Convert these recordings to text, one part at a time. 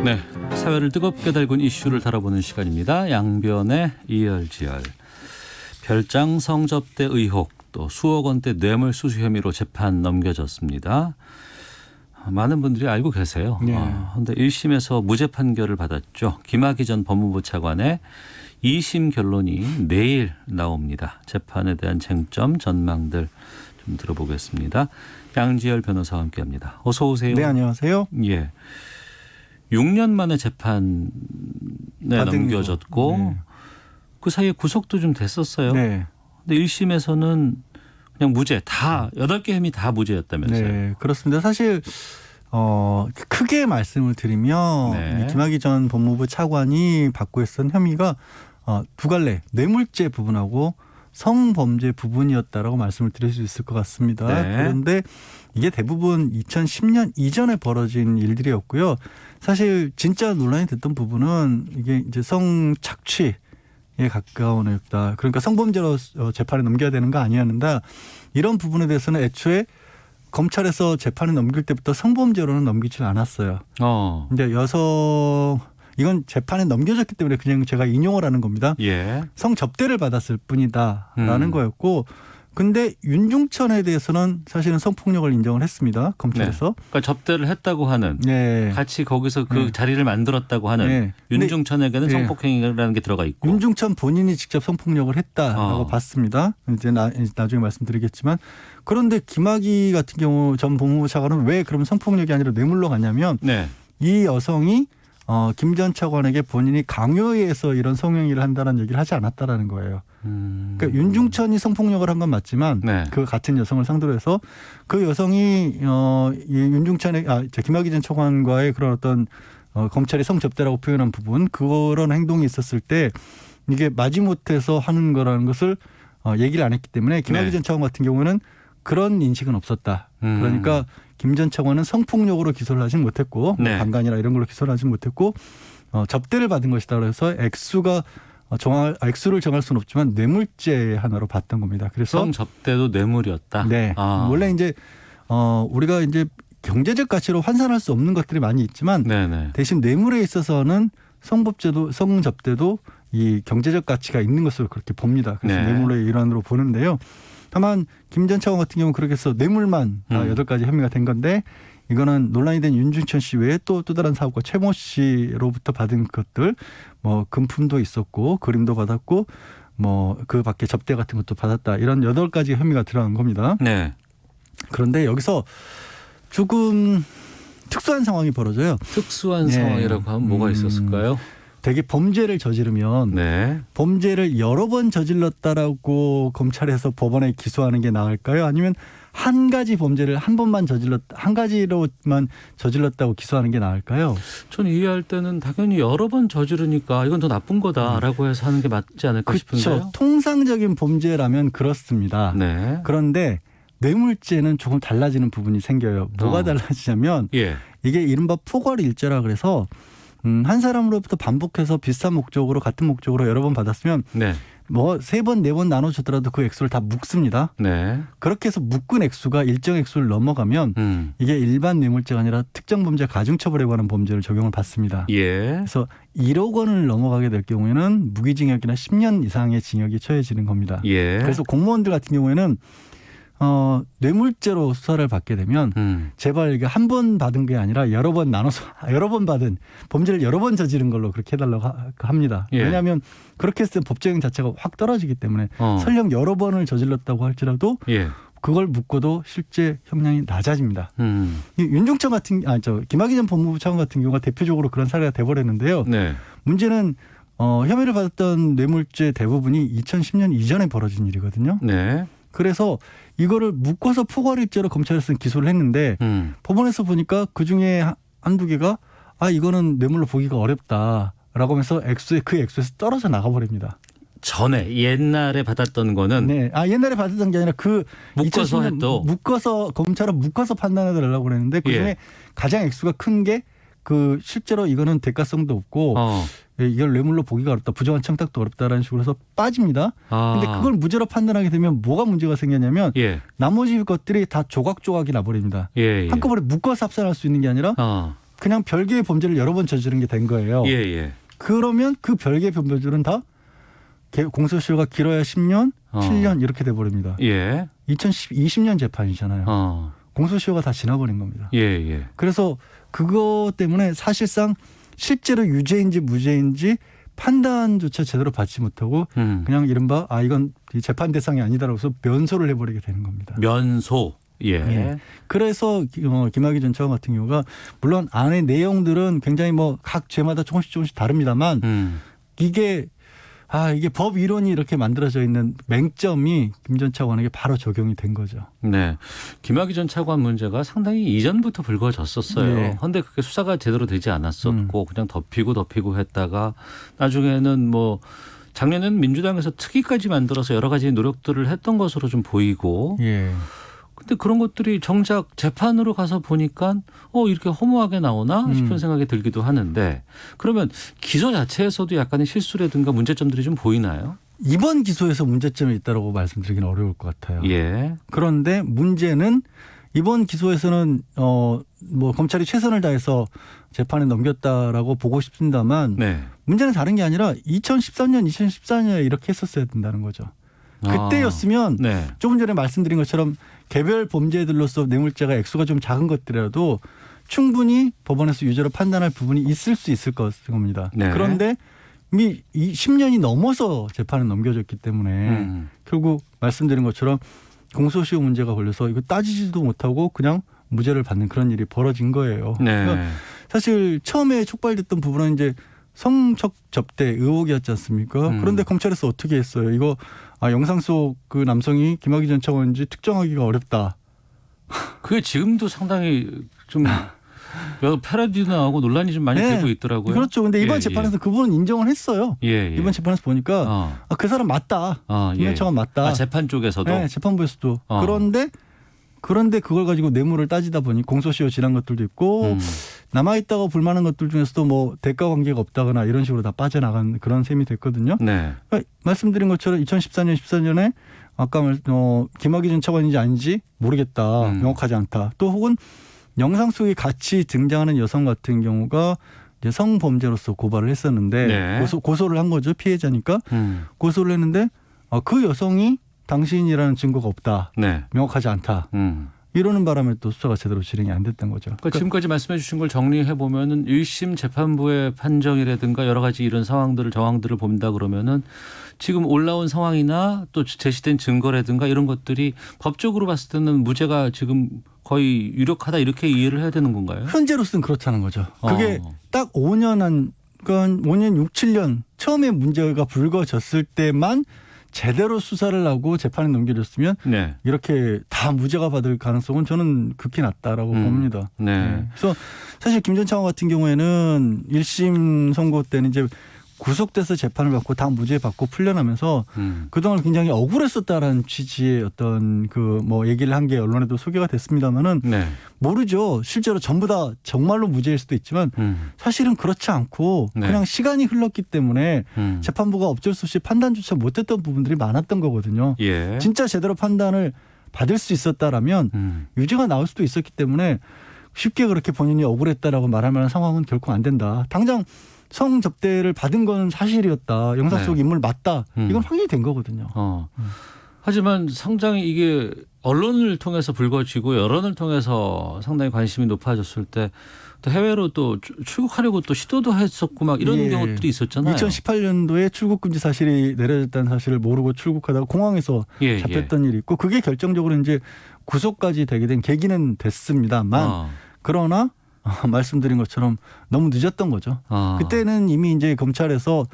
네, 사회를 뜨겁게 달군 이슈를 다뤄보는 시간입니다. 양변의 이열지열. 별장 성접대 의혹, 또 수억 원대 뇌물수수 혐의로 재판 넘겨졌습니다. 많은 분들이 알고 계세요. 그런데 1심에서 무죄 판결을 받았죠. 김학의 전 법무부 차관의 2심 결론이 내일 나옵니다. 재판에 대한 쟁점, 전망들 좀 들어보겠습니다. 양지열 변호사와 함께합니다. 어서 오세요. 네, 안녕하세요. 예, 6년 만에 재판에 넘겨졌고 네. 그 사이에 구속도 좀 됐었어요. 네. 근데 1심에서는 그냥 무죄, 다 8개 혐의 다 무죄였다면서요. 네, 그렇습니다. 사실 크게 말씀을 드리면 네. 김학의 전 법무부 차관이 받고 있었던 혐의가 두 갈래, 뇌물죄 부분하고 성범죄 부분이었다라고 말씀을 드릴 수 있을 것 같습니다. 네. 그런데 이게 대부분 2010년 이전에 벌어진 일들이었고요. 사실 진짜 논란이 됐던 부분은 이게 이제 성착취에 가까운 했다. 그러니까 성범죄로 재판에 넘겨야 되는 거 아니었는데 이런 부분에 대해서는 애초에 검찰에서 재판에 넘길 때부터 성범죄로는 넘기지 않았어요. 근데 이건 재판에 넘겨졌기 때문에 그냥 제가 인용을 하는 겁니다. 예. 성접대를 받았을 뿐이다라는 거였고, 근데 윤중천에 대해서는 사실은 성폭력을 인정을 했습니다. 검찰에서. 네. 그러니까 접대를 했다고 하는, 네. 같이 거기서 그 네. 자리를 만들었다고 하는 네. 윤중천에게는 네. 성폭행이라는 게 들어가 있고. 윤중천 본인이 직접 성폭력을 했다라고 봤습니다. 이제 나중에 말씀드리겠지만, 그런데 김학의 같은 경우 전 법무부 차관은 왜 그러면 성폭력이 아니라 뇌물로 갔냐면 네. 이 여성이 김 전 차관에게 본인이 강요에 의해서 이런 성행위를 한다는 얘기를 하지 않았다라는 거예요. 그러니까 윤중천이 성폭력을 한 건 맞지만 네. 그 같은 여성을 상대로 해서 그 여성이 김학의 전 차관과의 그런 어떤 검찰이 성접대라고 표현한 부분, 그런 행동이 있었을 때 이게 마지못해서 하는 거라는 것을 얘기를 안 했기 때문에 김학의 네. 전 차관 같은 경우는 그런 인식은 없었다. 그러니까 김 전 차관은 성폭력으로 기소를 하진 못했고 네. 강간이나 이런 걸로 기소를 하진 못했고 접대를 받은 것이다. 그래서 액수를 정할 수는 없지만 뇌물죄 하나로 봤던 겁니다. 그래서 성접대도 뇌물이었다. 네. 원래 이제 우리가 이제 경제적 가치로 환산할 수 없는 것들이 많이 있지만 네네. 대신 뇌물에 있어서는 성접대도 이 경제적 가치가 있는 것으로 그렇게 봅니다. 그래서 네. 뇌물의 일환으로 보는데요. 다만 김 전 차관 같은 경우는 그렇게 해서 뇌물만 8가지 혐의가 된 건데 이거는 논란이 된 윤중천 씨 외에 또 다른 사업가 최모 씨로부터 받은 것들 뭐 금품도 있었고 그림도 받았고 뭐 그 밖에 접대 같은 것도 받았다. 이런 8가지 혐의가 들어간 겁니다. 네. 그런데 여기서 조금 특수한 상황이 벌어져요. 특수한 네. 상황이라고 하면 뭐가 있었을까요? 되게 범죄를 저지르면 네. 범죄를 여러 번 저질렀다라고 검찰에서 법원에 기소하는 게 나을까요? 아니면 한 가지 범죄를 한 가지로만 저질렀다고 기소하는 게 나을까요? 저는 이해할 때는 당연히 여러 번 저지르니까 이건 더 나쁜 거다라고 해서 하는 게 맞지 않을까 싶은데요. 그렇죠. 통상적인 범죄라면 그렇습니다. 네. 그런데 뇌물죄는 조금 달라지는 부분이 생겨요. 뭐가 달라지냐면 예. 이게 이른바 포괄일죄라 그래서 한 사람으로부터 반복해서 비슷한 목적으로 같은 목적으로 여러 번 받았으면 네. 뭐 3번, 4번 나눠주더라도 그 액수를 다 묶습니다. 네. 그렇게 해서 묶은 액수가 일정 액수를 넘어가면 이게 일반 뇌물죄가 아니라 특정 범죄 가중처벌에 관한 범죄를 적용을 받습니다. 예. 그래서 1억 원을 넘어가게 될 경우에는 무기징역이나 10년 이상의 징역이 처해지는 겁니다. 예. 그래서 공무원들 같은 경우에는 뇌물죄로 수사를 받게 되면 제발 이게 한 번 받은 게 아니라 여러 번 나눠서 여러 번 받은 범죄를 여러 번 저지른 걸로 그렇게 해달라고 합니다. 예. 왜냐하면 그렇게 했을 때 법적인 자체가 확 떨어지기 때문에 설령 여러 번을 저질렀다고 할지라도 예. 그걸 묶어도 실제 형량이 낮아집니다. 윤중천 김학의 전 법무부 차관 같은 경우가 대표적으로 그런 사례가 돼버렸는데요. 네. 문제는 혐의를 받았던 뇌물죄 대부분이 2010년 이전에 벌어진 일이거든요. 네. 그래서 이거를 묶어서 포괄일죄로 검찰에서는 기소를 했는데 법원에서 보니까 그중에 한두 개가 이거는 뇌물로 보기가 어렵다라고 하면서 그 액수에서 떨어져 나가버립니다. 전에 옛날에 받았던 거는 네, 옛날에 받았던 게 아니라 묶어서 2010년 해도 검찰은 묶어서 판단해 달라고 그랬는데 그중에 예. 가장 액수가 큰 게 실제로 이거는 대가성도 없고 이걸 뇌물로 보기가 어렵다. 부정한 청탁도 어렵다라는 식으로 해서 빠집니다. 그런데 그걸 무죄로 판단하게 되면 뭐가 문제가 생겼냐면 나머지 것들이 다 조각조각이 나버립니다. 예. 한꺼번에 묶어서 합산할 수 있는 게 아니라 그냥 별개의 범죄를 여러 번 저지른 게 된 거예요. 예, 예. 그러면 그 별개의 범죄들은 다 공소시효가 길어야 10년, 7년 이렇게 돼버립니다. 예. 2020년 재판이잖아요. 공소시효가 다 지나버린 겁니다. 예, 예. 그래서 그거 때문에 사실상 실제로 유죄인지 무죄인지 판단조차 제대로 받지 못하고 그냥 이른바 이건 재판 대상이 아니다라고 해서 면소를 해버리게 되는 겁니다. 면소. 예. 예. 그래서 김학의 전 차관 같은 경우가 물론 안의 내용들은 굉장히 뭐 각 죄마다 조금씩 다릅니다만 이게 법 이론이 이렇게 만들어져 있는 맹점이 김 전 차관에게 바로 적용이 된 거죠. 네. 김학의 전 차관 문제가 상당히 이전부터 불거졌었어요. 그런데 그게 수사가 제대로 되지 않았었고 그냥 덮이고 했다가 나중에는 뭐 작년에는 민주당에서 특위까지 만들어서 여러 가지 노력들을 했던 것으로 좀 보이고 예. 근데 그런 것들이 정작 재판으로 가서 보니까 이렇게 허무하게 나오나 싶은 생각이 들기도 하는데 그러면 기소 자체에서도 약간의 실수라든가 문제점들이 좀 보이나요? 이번 기소에서 문제점이 있다고 말씀드리기는 어려울 것 같아요. 예. 그런데 문제는 이번 기소에서는 뭐 검찰이 최선을 다해서 재판에 넘겼다라고 보고 싶습니다만 네. 문제는 다른 게 아니라 2013년, 2014년에 이렇게 했었어야 된다는 거죠. 그때였으면 네. 조금 전에 말씀드린 것처럼 개별 범죄들로서 뇌물죄가 액수가 좀 작은 것들이라도 충분히 법원에서 유죄로 판단할 부분이 있을 수 있을 겁니다. 네. 그런데 이미 10년이 넘어서 재판에 넘겨졌기 때문에 결국 말씀드린 것처럼 공소시효 문제가 걸려서 이거 따지지도 못하고 그냥 무죄를 받는 그런 일이 벌어진 거예요. 네. 그러니까 사실 처음에 촉발됐던 부분은 이제 성적 접대 의혹이었지 않습니까? 그런데 검찰에서 어떻게 했어요? 이거 영상 속 그 남성이 김학의 전 차관인지 특정하기가 어렵다. 그게 지금도 상당히 좀 여러 패러디도 나오고 논란이 좀 많이 되고 있더라고요. 그렇죠. 근데 이번 재판에서 그분은 인정을 했어요. 이번 재판에서 보니까 그 사람 맞다. 김 전 차관 맞다. 재판 쪽에서도. 네, 재판부에서도. 그런데 그걸 가지고 뇌물을 따지다 보니 공소시효 지난 것들도 있고 남아있다고 불만한 것들 중에서도 뭐 대가 관계가 없다거나 이런 식으로 다 빠져나간 그런 셈이 됐거든요. 네. 그러니까 말씀드린 것처럼 2014년, 14년에 아까 김학의 전 차관인지 아닌지 모르겠다. 명확하지 않다. 또 혹은 영상 속에 같이 등장하는 여성 같은 경우가 이제 성범죄로서 고발을 했었는데 네. 고소를 한 거죠. 피해자니까. 고소를 했는데 그 여성이 당신이라는 증거가 없다. 네. 명확하지 않다. 이러는 바람에 또 수사가 제대로 진행이 안 됐던 거죠. 그러니까 지금까지 말씀해 주신 걸 정리해 보면은 1심 재판부의 판정이라든가 여러 가지 이런 정황들을 본다 그러면은 지금 올라온 상황이나 또 제시된 증거라든가 이런 것들이 법적으로 봤을 때는 무죄가 지금 거의 유력하다 이렇게 이해를 해야 되는 건가요? 현재로서는 그렇다는 거죠. 그게 딱 5년 그러니까 5년 6, 7년 처음에 문제가 불거졌을 때만 제대로 수사를 하고 재판에 넘겨졌으면 네. 이렇게 다 무죄가 받을 가능성은 저는 극히 낮다라고 봅니다. 네. 그래서 사실 김 전 차관 같은 경우에는 1심 선고 때는 이제 구속돼서 재판을 받고 다 무죄 받고 풀려나면서 그동안 굉장히 억울했었다라는 취지의 어떤 그 뭐 얘기를 한 게 언론에도 소개가 됐습니다만은 네. 모르죠. 실제로 전부 다 정말로 무죄일 수도 있지만 사실은 그렇지 않고 네. 그냥 시간이 흘렀기 때문에 재판부가 어쩔 수 없이 판단조차 못했던 부분들이 많았던 거거든요. 예. 진짜 제대로 판단을 받을 수 있었다라면 유죄가 나올 수도 있었기 때문에 쉽게 그렇게 본인이 억울했다라고 말할 만한 상황은 결코 안 된다. 당장 성접대를 받은 건 사실이었다. 영상 속 인물 맞다. 이건 확인이 된 거거든요. 하지만 상당히 이게 언론을 통해서 불거지고 여론을 통해서 상당히 관심이 높아졌을 때 또 해외로 또 출국하려고 또 시도도 했었고 막 이런 경우들이 있었잖아요. 2018년도에 출국 금지 사실이 내려졌다는 사실을 모르고 출국하다가 공항에서 잡혔던 일이 있고 그게 결정적으로 이제 구속까지 되게 된 계기는 됐습니다만 그러나 말씀드린 것처럼 너무 늦었던 거죠. 그때는 이미 이제 검찰에서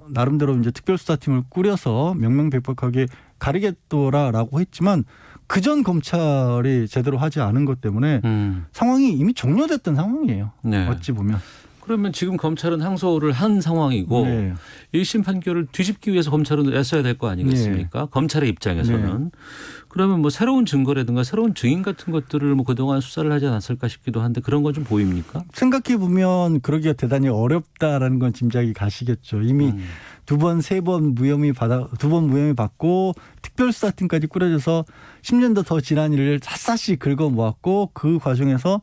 나름대로 이제 특별수사팀을 꾸려서 명명백백하게 가리겠더라라고 했지만 그전 검찰이 제대로 하지 않은 것 때문에 상황이 이미 종료됐던 상황이에요. 네. 어찌 보면. 그러면 지금 검찰은 항소를 한 상황이고 1심 판결을 뒤집기 위해서 검찰은 애써야 될 거 아니겠습니까? 검찰의 입장에서는. 그러면 뭐 새로운 증거라든가 새로운 증인 같은 것들을 뭐 그동안 수사를 하지 않았을까 싶기도 한데 그런 건 좀 보입니까? 생각해 보면 그러기가 대단히 어렵다라는 건 짐작이 가시겠죠. 이미 두 번, 세 번 무혐의 받고 특별수사팀까지 꾸려져서 10년도 더 지난 일을 샅샅이 긁어 모았고 그 과정에서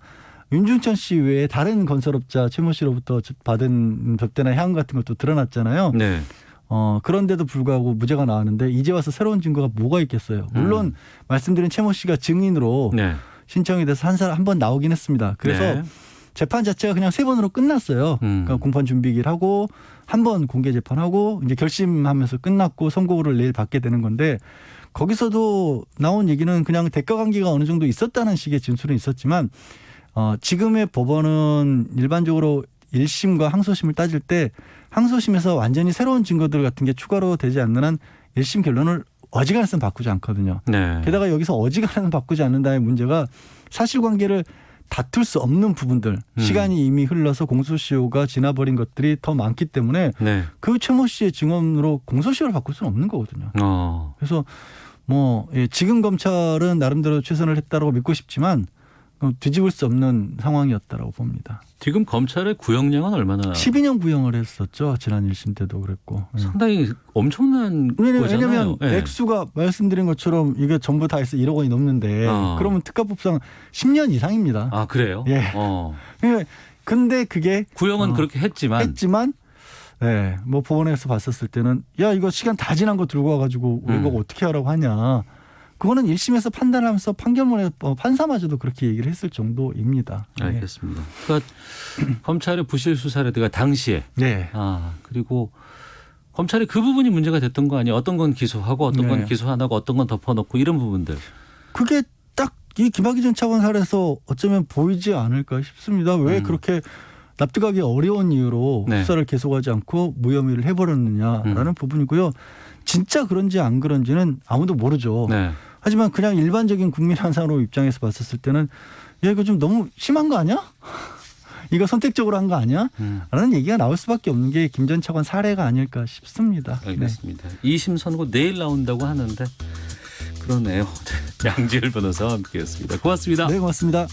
윤중천 씨 외에 다른 건설업자 최모 씨로부터 받은 접대나 향 같은 것도 드러났잖아요. 네. 그런데도 불구하고 무죄가 나왔는데 이제 와서 새로운 증거가 뭐가 있겠어요. 물론 말씀드린 최모 씨가 증인으로 네. 신청이 돼서 한 번 나오긴 했습니다. 그래서 네. 재판 자체가 그냥 3번으로 끝났어요. 그러니까 공판 준비기를 하고 한 번 공개 재판하고 이제 결심하면서 끝났고 선고를 내일 받게 되는 건데 거기서도 나온 얘기는 그냥 대가 관계가 어느 정도 있었다는 식의 진술은 있었지만 지금의 법원은 일반적으로 1심과 항소심을 따질 때 항소심에서 완전히 새로운 증거들 같은 게 추가로 되지 않는 한 1심 결론을 어지간해서는 바꾸지 않거든요. 네. 게다가 여기서 어지간해서는 바꾸지 않는다의 문제가 사실관계를 다툴 수 없는 부분들 시간이 이미 흘러서 공소시효가 지나버린 것들이 더 많기 때문에 네. 그 최모 씨의 증언으로 공소시효를 바꿀 수는 없는 거거든요. 그래서 지금 검찰은 나름대로 최선을 했다고 믿고 싶지만 뒤집을 수 없는 상황이었다라고 봅니다. 지금 검찰의 구형량은 얼마나? 12년 구형을 했었죠. 지난 1심 때도 그랬고. 상당히 엄청난 거잖아요. 왜냐하면 네. 액수가 말씀드린 것처럼 이게 전부 다 해서 1억 원이 넘는데 그러면 특가법상 10년 이상입니다. 아 그래요? 예. 근데 그게 구형은 그렇게 했지만 네, 뭐 법원에서 봤었을 때는 야 이거 시간 다 지난 거 들고 와가지고 이거 어떻게 하라고 하냐. 그거는 1심에서 판단하면서 판결문에 판사마저도 그렇게 얘기를 했을 정도입니다. 알겠습니다. 그러니까 검찰의 부실 수사라든가 당시에 네. 그리고 검찰이 그 부분이 문제가 됐던 거 아니에요? 어떤 건 기소하고 어떤 건 기소 안 하고 어떤 건 덮어놓고 이런 부분들. 그게 딱 이 김학의 전 차관 사례에서 어쩌면 보이지 않을까 싶습니다. 왜 그렇게 납득하기 어려운 이유로 수사를 계속하지 않고 무혐의를 해버렸느냐라는 부분이고요. 진짜 그런지 안 그런지는 아무도 모르죠. 네. 하지만 그냥 일반적인 국민 한 사람 입장에서 봤었을 때는 야 이거 좀 너무 심한 거 아니야? 이거 선택적으로 한 거 아니야? 라는 얘기가 나올 수밖에 없는 게 김 전 차관 사례가 아닐까 싶습니다. 알겠습니다. 2심 선고 내일 나온다고 하는데 그러네요. 양지열 변호사와 함께했습니다. 고맙습니다. 네, 고맙습니다.